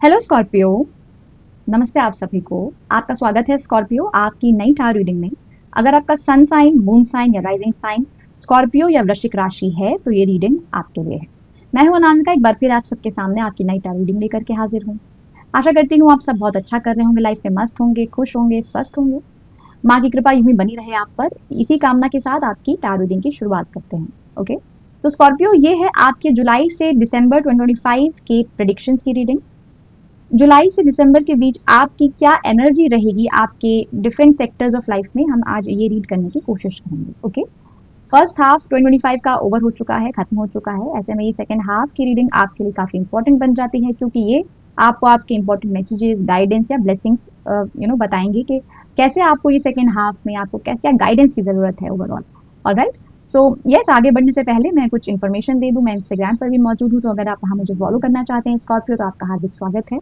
Hello Scorpio. नमस्ते आप सभी को। आपका स्वागत है स्कॉर्पियो आपकी नई टारो रीडिंग में। अगर आपका सन साइन, मून साइन या राइजिंग साइन स्कॉर्पियो या वृश्चिक राशि है तो ये रीडिंग आपके लिए है। मैं हूं अनामिका, एक बार फिर आप सबके सामने आपकी नई टारो रीडिंग लेकर के हाजिर हूं। आशा करती हूँ आप सब बहुत अच्छा कर रहे होंगे, लाइफ में मस्त होंगे, खुश होंगे, स्वस्थ होंगे। माँ की कृपा यूं ही बनी रहे आप पर, इसी कामना के साथ आपकी टारो रीडिंग की शुरुआत करते हैं। ओके, तो स्कॉर्पियो ये है आपके जुलाई से दिसंबर 2025 के प्रेडिक्शंस की रीडिंग। जुलाई से दिसंबर के बीच आपकी क्या एनर्जी रहेगी आपके डिफरेंट सेक्टर्स ऑफ लाइफ में, हम आज ये रीड करने की कोशिश करेंगे। ओके, फर्स्ट हाफ 2025 का ओवर हो चुका है, खत्म हो चुका है। ऐसे में ये सेकंड हाफ की रीडिंग आपके लिए काफी इंपॉर्टेंट बन जाती है, क्योंकि ये आपको आपके इंपॉर्टेंट मैसेजेस, गाइडेंस या ब्लेसिंग्स बताएंगे कि कैसे आपको ये सेकंड हाफ में आपको क्या क्या गाइडेंस की जरूरत है ओवरऑल। ऑलराइट, सो यस, आगे बढ़ने से पहले मैं कुछ इन्फॉर्मेशन दे दूं। मैं इंस्टाग्राम पर भी मौजूद हूँ, तो अगर आप वहाँ मुझे फॉलो करना चाहते हैं स्कॉर्पियो, तो आपका हार्दिक स्वागत है।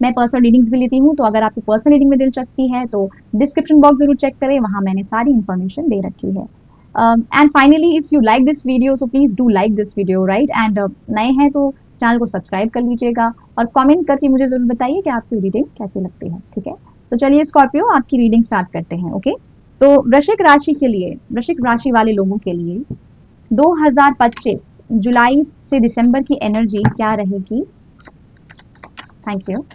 मैं पर्सनल रीडिंग्स भी लेती हूँ, तो अगर आपको पर्सनल रीडिंग में दिलचस्पी है तो डिस्क्रिप्शन बॉक्स जरूर चेक करें, वहाँ मैंने सारी इन्फॉर्मेशन दे रखी है। And finally, if you like this video so please do like this video, right. And नए हैं तो चैनल को सब्सक्राइब कर लीजिएगा और कमेंट करके मुझे जरूर बताइए कि आपकी रीडिंग कैसी लगती है। ठीक है, तो चलिए स्कॉर्पियो आपकी रीडिंग स्टार्ट करते हैं। ओके, तो वृश्चिक राशि के लिए, वृश्चिक राशि वाले लोगों के लिए 2025 जुलाई से दिसंबर की एनर्जी क्या रहेगी। Thank you.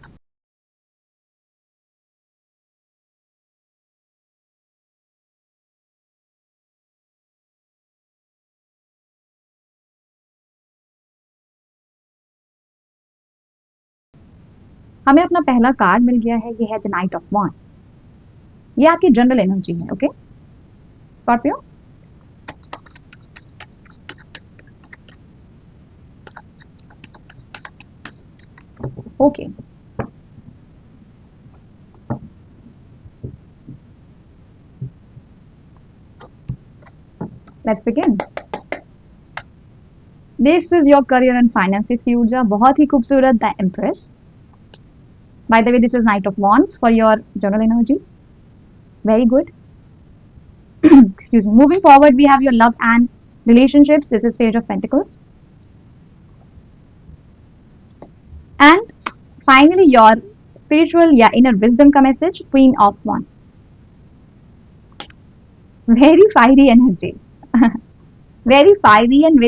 हमें अपना पहला कार्ड मिल गया है, ये है द नाइट ऑफ वॉन्ड्स। ये आपकी जनरल एनर्जी है। Okay Scorpio, okay, let's begin. This is your career and finances की ऊर्जा, बहुत ही खूबसूरत, the empress. By the way, this is night of wands for your general energy, very good. Excuse me. Moving forward, we have your love and relationships. This is Page of Pentacles. And finally, your spiritual या inner wisdom का message, Queen of Wands. Very fiery energy. Very fiery and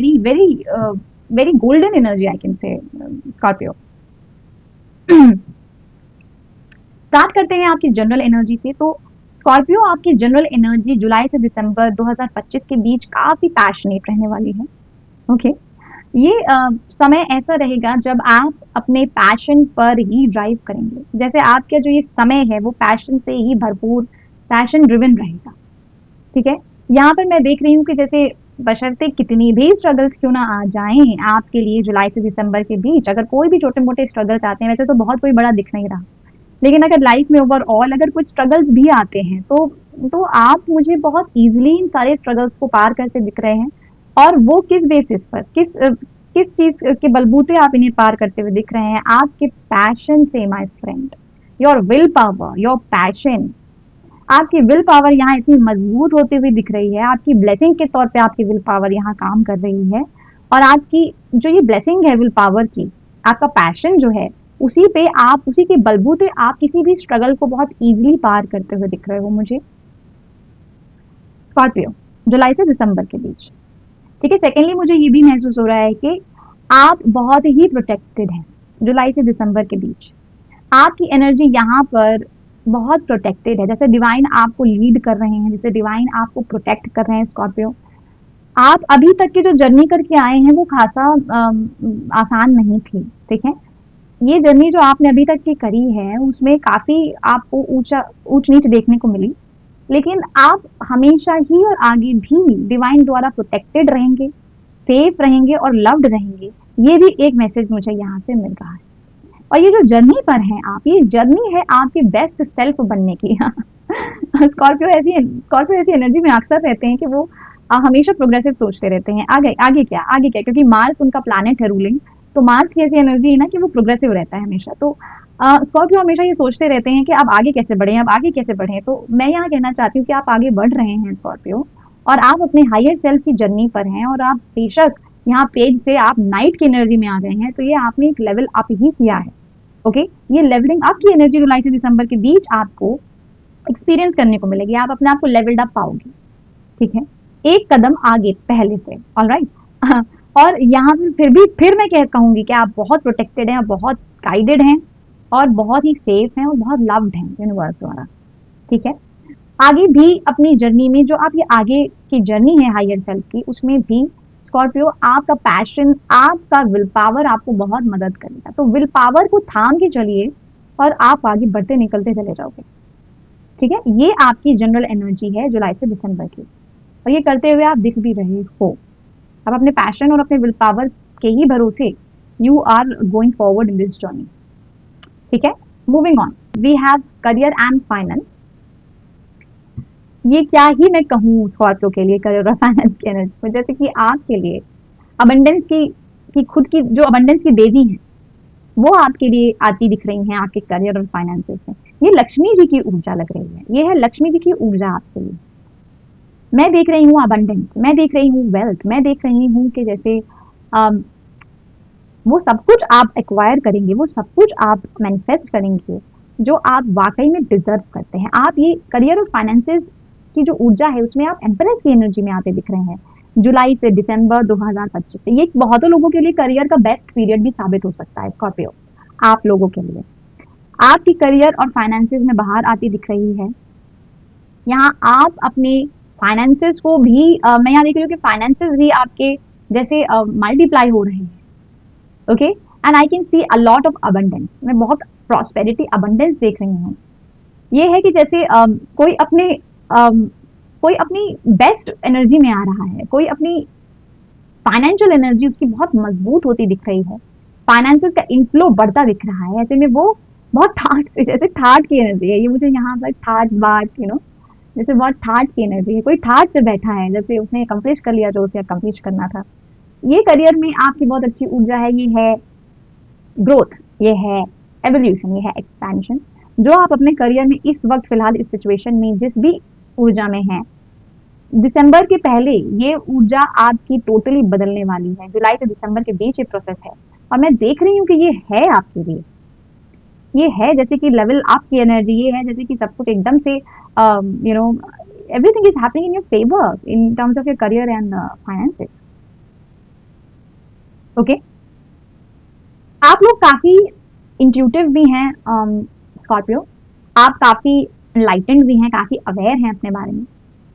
very golden energy, I can say, Scorpio. Start करते हैं आपकी general energy से। तो Scorpio, आपकी general energy जुलाई से दिसंबर 2025 के बीच काफी पैशनेट रहने वाली है। ओके, ये समय ऐसा रहेगा जब आप अपने पैशन पर ही ड्राइव करेंगे। जैसे आपका जो ये समय है वो पैशन से ही भरपूर, पैशन ड्रिवन रहेगा। ठीक है, यहाँ पर मैं देख रही हूँ कि जैसे बशर्ते कितनी भी स्ट्रगल्स क्यों ना आ जाएं आपके लिए जुलाई से दिसंबर के बीच, अगर कोई भी छोटे मोटे स्ट्रगल्स आते हैं, वैसे तो बहुत कोई बड़ा दिख नहीं रहा, लेकिन अगर लाइफ में ओवरऑल अगर कुछ स्ट्रगल्स भी आते हैं तो आप मुझे बहुत इजीली इन सारे स्ट्रगल्स को पार करते दिख रहे हैं। और वो किस बेसिस पर, किस चीज के बलबूते आप इन्हें पार करते हुए दिख रहे हैं? आपके पैशन से my friend. Your will power, your passion, आपकी विल पावर यहाँ इतनी मजबूत होती हुई दिख रही है। आपकी ब्लेसिंग के तौर पे आपकी विल पावर यहाँ काम कर रही है। और आपकी जो ये ब्लेसिंग है विल पावर की, आपका पैशन जो है, उसी पे आप, उसी के बलबूते आप किसी भी स्ट्रगल को बहुत इजीली पार करते हुए दिख रहे हो मुझे स्कॉर्पियो, जुलाई से दिसंबर के बीच। ठीक है, सेकेंडली मुझे ये भी महसूस हो रहा है कि आप बहुत ही प्रोटेक्टेड हैं जुलाई से दिसंबर के बीच। आपकी एनर्जी यहाँ पर बहुत प्रोटेक्टेड है, जैसे डिवाइन आपको लीड कर रहे हैं, जैसे डिवाइन आपको प्रोटेक्ट कर रहे हैं स्कॉर्पियो। आप अभी तक की जो जर्नी करके आए हैं वो खासा आसान नहीं थी। ठीक है, ये जर्नी जो आपने अभी तक की करी है उसमें काफी आपको ऊंच नीच देखने को मिली, लेकिन आप हमेशा ही और आगे भी डिवाइन द्वारा प्रोटेक्टेड रहेंगे, सेफ रहेंगे और लव्ड रहेंगे। ये भी एक मैसेज मुझे यहाँ से मिल रहा है। और ये जो जर्नी पर हैं आप, ये जर्नी है आपके बेस्ट सेल्फ बनने की। स्कॉर्पियो ऐसी एनर्जी में अक्सर रहते हैं कि वो हमेशा प्रोग्रेसिव सोचते रहते हैं। आगे आगे क्या, आगे क्या, क्योंकि मार्स उनका प्लैनेट है रूलिंग, तो मार्स की ऐसी एनर्जी है ना कि वो प्रोग्रेसिव रहता है हमेशा। तो स्कॉर्पियो हमेशा ये सोचते रहते हैं कि अब आगे कैसे बढ़े, अब आगे कैसे बढ़े। तो मैं यहाँ कहना चाहती हूँ कि आप आगे बढ़ रहे हैं स्कॉर्पियो, और आप अपने हायर सेल्फ की जर्नी पर हैं। और आप बेशक यहाँ पेज से आप नाइट की एनर्जी में आ गए हैं, तो ये आपने एक लेवल अप ही किया है। ओके, ये लेवलिंग अप की एनर्जी जुलाई से दिसंबर के बीच आपको एक्सपीरियंस करने को मिलेगी, आप अपने आप को लेवल्ड अप पाओगे, ठीक है, एक कदम आगे पहले से, ऑलराइट। और यहाँ पे फिर मैं क्या कहूंगी कि आप बहुत प्रोटेक्टेड हैं, बहुत गाइडेड हैं, और बहुत ही सेफ हैं, और बहुत लव्ड हैं यूनिवर्स द्वारा, ठीक है। आगे भी अपनी जर्नी में, जो आप ये आगे की जर्नी है हायर सेल्फ की, उसमें भी स्कॉर्पियो आपका पैशन, आपका विल पावर आपको बहुत मदद करेगा। तो विल पावर को थाम के चलिए और आप आगे बढ़ते निकलते चले जाओगे, ठीक है। ये आपकी जनरल एनर्जी है जुलाई से दिसंबर की, और ये करते हुए आप दिख भी रहे हो। अब अपने पैशन और अपने विल पावर के ही भरोसे you are going forward in this journey, ठीक है। Moving on, we have career and finance. ये क्या ही मैं कहूँ स्कॉर्पियो के लिए करियर और फाइनेंस की एनर्जी में, जैसे कि आपके लिए अबंडेंस की खुद की जो अबंडेंस की देवी है वो आपके लिए आती दिख रही हैं आपके करियर और फाइनेंसेस में। ये लक्ष्मी जी की ऊर्जा लग रही है, ये है लक्ष्मी जी की ऊर्जा आपके लिए। मैं देख रही हूँ अबंडेंस, मैं देख रही हूँ वेल्थ, मैं देख रही हूँ कि जैसे वो सब कुछ आप एक्वायर करेंगे, वो सब कुछ आप मैनिफेस्ट करेंगे जो आप वाकई में डिजर्व करते हैं। आप ये करियर और फाइनेंसेस की जो ऊर्जा है उसमें आप एम्प्रेस की एनर्जी में आते दिख रहे हैं जुलाई से दिसंबर 2025 से। ये बहुतों लोगों के लिए करियर का बेस्ट पीरियड भी साबित हो सकता है स्कॉर्पियो, आप लोगों के लिए। आपकी करियर और फाइनेंसेस में बाहर आती दिख रही है। यहाँ आप अपने फाइनेंसेस को भी मैं यहाँ देख रही हूँ कि फाइनेंसेस भी आपके जैसे मल्टीप्लाई हो रहे हैं, okay. And I can see a lot of abundance, मैं बहुत प्रॉस्पेरिटी अबंडेंस देख रही हूँ। ये है कि जैसे कोई अपनी बेस्ट एनर्जी में आ रहा है, कोई अपनी फाइनेंशियल एनर्जी उसकी बहुत मजबूत होती दिख रही है, फाइनेंसेस का इनफ्लो बढ़ता दिख रहा है। ऐसे में वो बहुत ठाट से, जैसे ठाट की एनर्जी है ये मुझे यहाँ पर, ठाट बाट जैसे बहुत ठाट की एनर्जी है, कोई ठाट से बैठा है, जैसे उसने अकम्प्लिश कर लिया जो उसे अकम्प्लिश करना था। ये करियर में आपकी बहुत अच्छी ऊर्जा है, ये है ग्रोथ, ये है एवोल्यूशन, ये है एक्सपेंशन। जो आप अपने करियर में इस वक्त फिलहाल इस सिचुएशन में जिस भी ऊर्जा में है, दिसंबर के पहले ये ऊर्जा आपकी टोटली बदलने वाली है। जुलाई से दिसंबर के बीच ये प्रोसेस है, और मैं देख रही हूँ कि ये है आपके लिए, ये है जैसे कि लेवल अप की एनर्जी, ये है जैसे कि सब कुछ एकदम से everything is happening in your favour in terms of your career and finances, okay. आप लोग काफी इंट्यूटिव भी हैं स्कॉर्पियो, आप काफी एनलाइटेंड भी हैं, काफी अवेयर हैं अपने बारे में।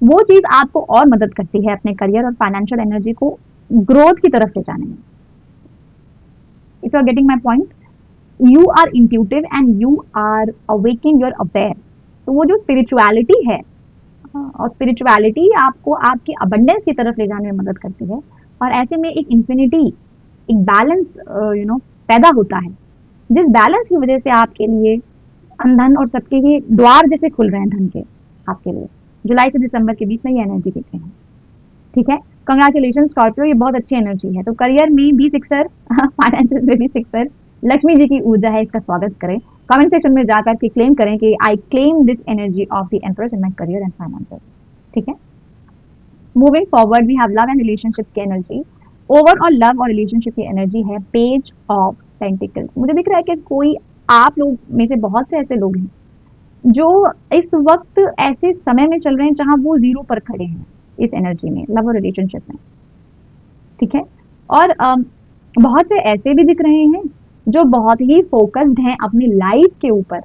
वो चीज आपको और मदद करती है अपने करियर और फाइनेंशियल एनर्जी को ग्रोथ की तरफ ले जाने में। If you are getting my point, you are intuitive and you are awaking, your aware. तो वो जो स्पिरिचुअलिटी है, और स्पिरिचुअलिटी आपको आपकी अबंडेंस की तरफ ले जाने में मदद करती है, और ऐसे में एक इंफिनिटी, एक बैलेंस पैदा होता है, जिस बैलेंस की वजह से आपके लिए धन और सबके ही द्वार जैसे खुल रहे हैं धन के आपके लिए। जुलाई से दिसंबर के बीच में ये एनर्जी दिख रही है, ठीक है। कंग्रेचुलेशन स्कॉर्पियो, ये बहुत अच्छी एनर्जी है। तो करियर में भी सिक्सर, फाइनेंस में भी सिक्सर, लक्ष्मी जी की ऊर्जा है, इसका स्वागत करें। कमेंट सेक्शन में जाकर के क्लेम करें कि I claim this energy of the empress in my career and finances, ठीक है। Moving forward, we have love and relationships की एनर्जी। ओवरऑल लव और रिलेशनशिप की एनर्जी है पेज ऑफ पेंटिकल्स। मुझे दिख रहा है कि कोई आप लोग में से बहुत से ऐसे लोग हैं जो इस वक्त ऐसे समय में चल रहे हैं जहां वो जीरो पर खड़े हैं इस एनर्जी में, लव और रिलेशनशिप में, ठीक है। और बहुत से ऐसे भी दिख रहे हैं जो बहुत ही फोकस्ड हैं अपनी लाइफ के ऊपर,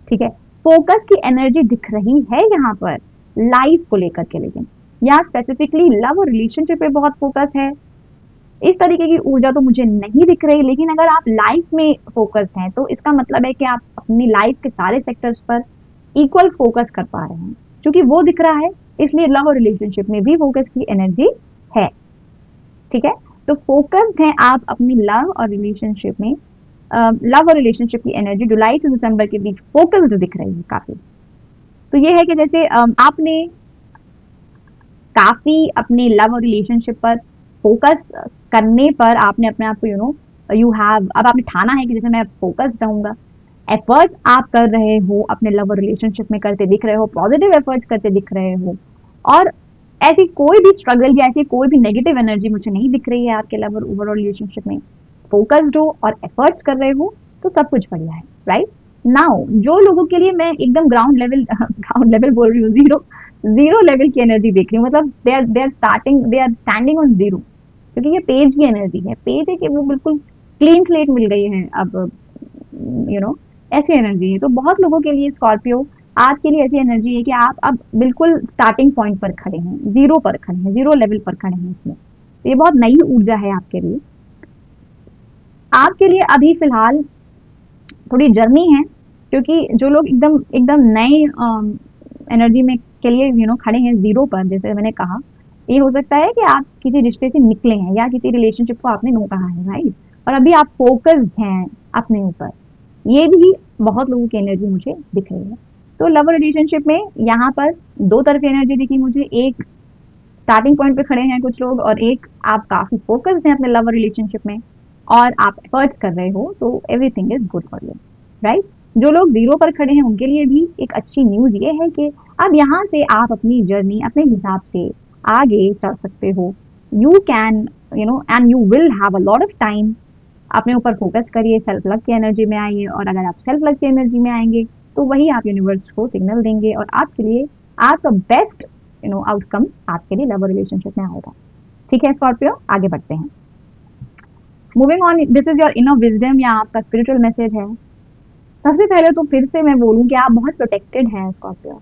ठीक है। फोकस की एनर्जी दिख रही है यहाँ पर लाइफ को लेकर के, लेकिन यहाँ स्पेसिफिकली लव और रिलेशनशिप पे बहुत फोकस है। इस तरीके की ऊर्जा तो मुझे नहीं दिख रही, लेकिन अगर आप लाइफ में फोकस हैं तो इसका मतलब है कि आप अपनी लाइफ के सारे सेक्टर्स पर इक्वल फोकस कर पा रहे हैं। क्योंकि वो दिख रहा है इसलिए लव और रिलेशनशिप में भी फोकस की एनर्जी है, ठीक है। तो फोकस्ड हैं आप अपनी लव और रिलेशनशिप में, लव और रिलेशनशिप की एनर्जी जुलाई से दिसंबर के बीच फोकस्ड दिख रही है काफी। तो ये है कि जैसे आपने काफी अपने लव और रिलेशनशिप पर फोकस करने पर आपने अपने आप को यू हैव, अब आपने ठाना है कि जैसे मैं फोकस्ड रहूंगा। एफर्ट्स आप कर रहे हो अपने लव और रिलेशनशिप में करते दिख रहे हो, पॉजिटिव एफर्ट्स करते दिख रहे हो, और ऐसी कोई भी स्ट्रगल या ऐसी कोई भी नेगेटिव एनर्जी मुझे नहीं दिख रही है आपके लव और ओवरऑल रिलेशनशिप में। फोकस्ड हो और एफर्ट्स कर रहे हो, तो सब कुछ बढ़िया है, राइट। नाउ जो लोगों के लिए मैं एकदम ग्राउंड लेवल बोल रही हूँ, जीरो जीरो लेवल की एनर्जी देख रही हूँ, मतलब they are standing on zero, क्योंकि ये पेज की एनर्जी है। पेज है कि वो बिल्कुल क्लीन स्लेट मिल गई है अब, ऐसी एनर्जी है। तो बहुत लोगों के लिए स्कॉर्पियो आज के लिए ऐसी एनर्जी है कि आप अब बिल्कुल स्टार्टिंग पॉइंट पर खड़े हैं, जीरो पर खड़े हैं, जीरो लेवल पर खड़े हैं इसमें। तो ये बहुत नई ऊर्जा है आपके लिए। आपके लिए अभी फिलहाल थोड़ी जर्नी है, क्योंकि जो लोग एकदम एकदम नए एनर्जी में के लिए खड़े हैं जीरो पर, जैसे मैंने कहा, ये हो सकता है कि आप किसी रिश्ते से निकले हैं या किसी रिलेशनशिप को आपने नो कहा है, राइट, और अभी आप फोकस्ड हैं अपने ऊपर। ये भी बहुत लोगों की एनर्जी मुझे दिख रही है। तो लव रिलेशनशिप में यहाँ पर दो तरफी एनर्जी दिखी मुझे, एक स्टार्टिंग पॉइंट पे खड़े हैं कुछ लोग, और एक आप काफी फोकस्ड हैं अपने लव रिलेशनशिप में और आप एफर्ट्स कर रहे हो, तो everything is good for you, right. जो लोग जीरो पर खड़े हैं उनके लिए भी एक अच्छी न्यूज ये है कि अब यहाँ से आप अपनी जर्नी अपने हिसाब से आगे चल सकते हो। You can and you will have a lot of time. अपने ऊपर फोकस करिए, सेल्फ लव की एनर्जी में आइए, और अगर आप सेल्फ लव की एनर्जी में आएंगे तो वही आप यूनिवर्स को सिग्नल देंगे और आपके लिए आपका बेस्ट आउटकम आपके लिए लव रिलेशनशिप में आएगा। ठीक है स्कॉर्पियो, आगे बढ़ते हैं। Moving on, this is your inner wisdom या आपका स्पिरिचुअल मैसेज है। सबसे पहले तो फिर से मैं बोलूं कि आप बहुत प्रोटेक्टेड हैं स्कॉर्पियो।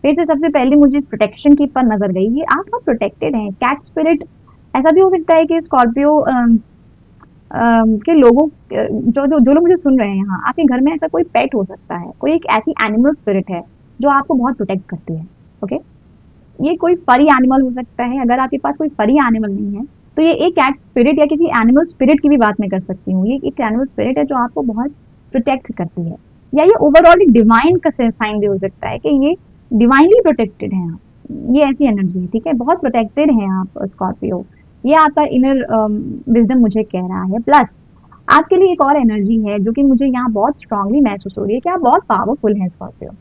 फिर से सबसे पहले मुझे इस प्रोटेक्शन की पर नजर गई कि आप बहुत प्रोटेक्टेड हैं। कैट स्पिरिट, ऐसा भी हो सकता है कि स्कॉर्पियो के लोगों जो लोग मुझे सुन रहे हैं यहाँ, आपके घर में ऐसा कोई पेट हो सकता है, कोई एक ऐसी एनिमल स्पिरिट है जो आपको बहुत प्रोटेक्ट करती है। ओके, ये कोई फरी एनिमल हो सकता है। अगर आपके पास कोई फरी एनिमल नहीं है तो ये एक कैट स्पिरिट या किसी एनिमल स्पिरिट की भी बात मैं कर सकती हूँ। ये एक एनिमल स्पिरिट है जो आपको बहुत प्रोटेक्ट करती है, या ये ओवरऑल एक डिवाइन का साइन भी हो सकता है कि ये डिवाइनली प्रोटेक्टेड है आप। ये ऐसी एनर्जी है, ठीक है, बहुत प्रोटेक्टेड है आप स्कॉर्पियो। ये आपका इनर विजडम मुझे कह रहा है। प्लस आपके लिए एक और एनर्जी है जो कि मुझे यहाँ बहुत स्ट्रांगली महसूस हो रही है कि आप बहुत पावरफुल हैं स्कॉर्पियो।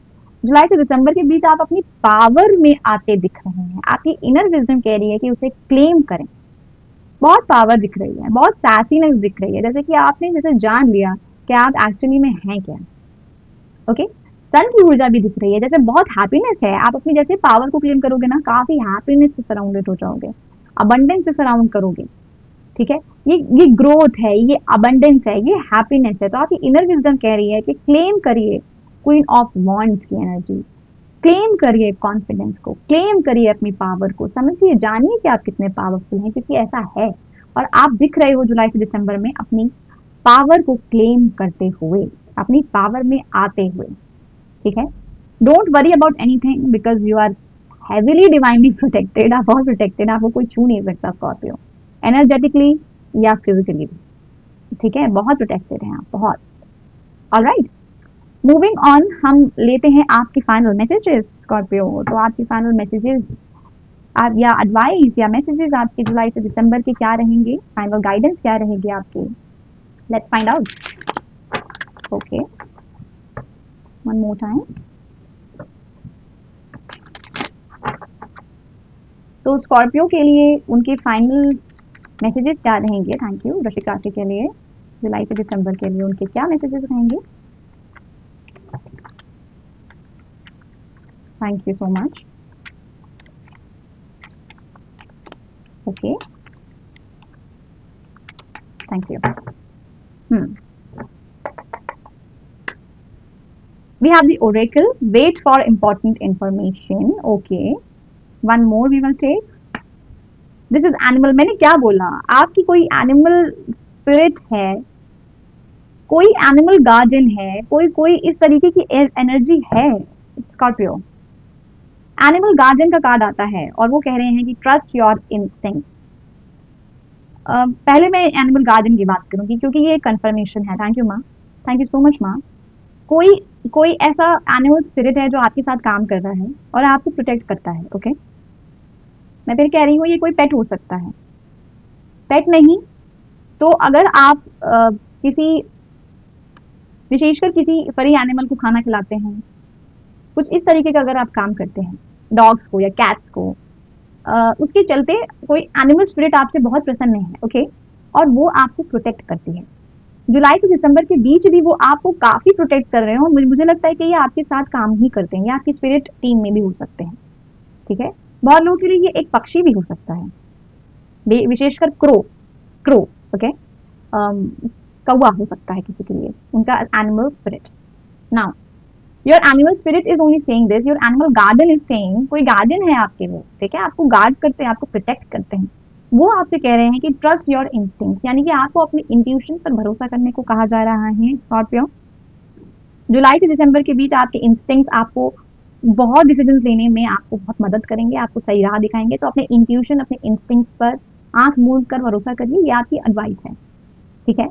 जुलाई से दिसंबर के बीच आप अपनी पावर में आते दिख रहे हैं। आपकी इनर विजडम कह रही है कि उसे क्लेम करें। बहुत पावर दिख रही है, बहुत सैसीनेस दिख रही है, जैसे कि आपने जैसे जान लिया कि आप एक्चुअली में हैं क्या। ओके, सन की ऊर्जा भी दिख रही है, जैसे बहुत हैप्पीनेस है। आप अपनी जैसे पावर को क्लेम करोगे ना, काफी हैप्पीनेस से सराउंडेड हो जाओगे, अबंडेंस से सराउंड करोगे। ठीक है, ये ग्रोथ है, ये अबंडेंस है, ये हैप्पीनेस है। तो आपकी इनर विजडम कह रही है कि क्लेम करिए क्वीन ऑफ वॉन्ड्स की एनर्जी, क्लेम करिए कॉन्फिडेंस को, क्लेम करिए अपनी पावर को, समझिए, जानिए कि आप कितने पावरफुल हैं, क्योंकि ऐसा है। और आप दिख रहे हो जुलाई से दिसंबर में अपनी पावर को क्लेम करते हुए, अपनी पावर में आते हुए। ठीक है, don't worry about anything because you are heavily divinely protected. आप बहुत प्रोटेक्टेड, आपको कोई छू नहीं सकता स्कॉर्पियो, एनर्जेटिकली या फिजिकली भी। ठीक है, बहुत प्रोटेक्टेड हैं आप, बहुत। ऑलराइट, मूविंग ऑन, हम लेते हैं आपके फाइनल मैसेजेस स्कॉर्पियो। तो आपके फाइनल मैसेजेस आप या एडवाइस या मैसेजेस आपके जुलाई से दिसंबर के क्या रहेंगे, फाइनल गाइडेंस क्या रहेगी आपके, let's find out. Okay, one more time. तो स्कॉर्पियो के लिए उनके फाइनल मैसेजेस क्या रहेंगे। Thank you. वृश्चिक राशि के लिए जुलाई से दिसंबर के लिए उनके क्या मैसेजेस रहेंगे। Thank you so much. Okay, thank you. We have the oracle. Wait for important information. Okay, one more we will take. This is animal. मैंने क्या बोला, आपकी कोई एनिमल स्पिरिट है, कोई एनिमल गार्डियन है, कोई इस तरीके की एनर्जी है स्कॉर्पियो। एनिमल गार्डियन का कार्ड आता है और वो कह रहे हैं कि ट्रस्ट योर इंस्टिंक्ट्स। पहले मैं एनिमल गार्डियन की बात करूंगी क्योंकि ये कंफर्मेशन है। थैंक यू माँ, थैंक यू सो मच माँ। कोई कोई ऐसा एनिमल स्पिरिट है जो आपके साथ काम कर रहा है और आपको प्रोटेक्ट करता है। ओके, मैं फिर कह रही हूँ ये कोई पेट हो सकता है। पेट नहीं तो अगर आप किसी विशेषकर किसी फरी एनिमल को खाना खिलाते हैं, कुछ इस तरीके का अगर आप काम करते हैं, डॉग्स को या कैट्स को, उसके चलते कोई एनिमल स्पिरिट आपसे बहुत प्रसन्न है। ओके, और वो आपको प्रोटेक्ट करती है। जुलाई से दिसंबर के बीच भी वो आपको काफी प्रोटेक्ट कर रहे हैं, और मुझे लगता है कि ये आपके साथ काम ही करते हैं, ये आपकी स्पिरिट टीम में भी हो सकते हैं। ठीक है, बहुत लोगों के लिए ये एक पक्षी भी हो सकता है, विशेषकर क्रो क्रो ओके, कौवा हो सकता है किसी के लिए, उनका animal spirit. Now your animal spirit is only saying this, your animal garden is saying, कोई गार्डन है आपके वो, ठीक है, आपको गार्ड करते हैं, आपको प्रोटेक्ट करते हैं, वो आपसे कह रहे हैं कि ट्रस्ट योर इंस्टिंक्ट्स, यानी कि आपको अपने इंट्यूशन पर भरोसा करने को कहा जा रहा है स्कॉर्पियो। जुलाई से दिसंबर के बीच आपके इंस्टिंक्ट्स आपको बहुत डिसीजंस लेने में आपको बहुत मदद करेंगे, आपको सही राह दिखाएंगे, तो अपने इंट्यूशन, अपने इंस्टिंक्ट्स पर आंख मूंद कर भरोसा करिए, ये आपकी एडवाइस है। ठीक है,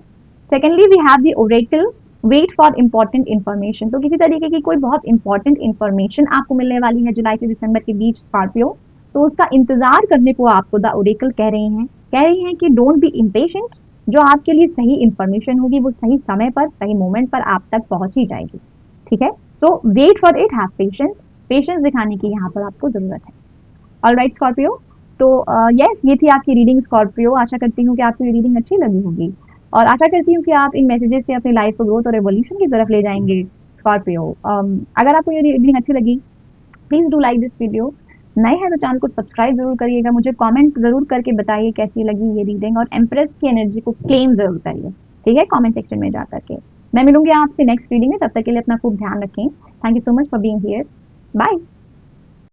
secondly we have the oracle, wait for important information, तो किसी तरीके की कोई बहुत इंपॉर्टेंट इन्फॉर्मेशन आपको मिलने वाली है जुलाई से दिसंबर के बीच स्कॉर्पियो, तो उसका इंतजार करने को आपको द ओरेकल कह रही हैं कि डोंट बी इम्पेशेंट, जो आपके लिए सही इंफॉर्मेशन होगी वो सही समय पर, सही मोमेंट पर आप तक पहुंच ही जाएगी। ठीक है, so wait for it, have patience, patience दिखाने की यहाँ पर आपको जरूरत है। ऑलराइट स्कॉर्पियो, तो यस ये थी आपकी रीडिंग स्कॉर्पियो, आशा करती हूँ कि आपको ये रीडिंग अच्छी लगी होगी, और आशा करती हूँ कि आप इन मैसेजेस से अपनी लाइफ को ग्रोथ और रेवोल्यूशन की तरफ ले जाएंगे स्कॉर्पियो। अगर आपको ये रीडिंग अच्छी लगी, please do like this video, नए हैं तो चैनल को सब्सक्राइब जरूर करिएगा, मुझे कमेंट जरूर करके बताइए कैसी लगी ये रीडिंग, और एम्प्रेस की एनर्जी को क्लेम जरूर करिए, ठीक है, कमेंट सेक्शन में जा करके। मैं मिलूंगी आपसे नेक्स्ट रीडिंग में, तब तक के लिए अपना खूब ध्यान रखें। Thank you so much for being here, bye.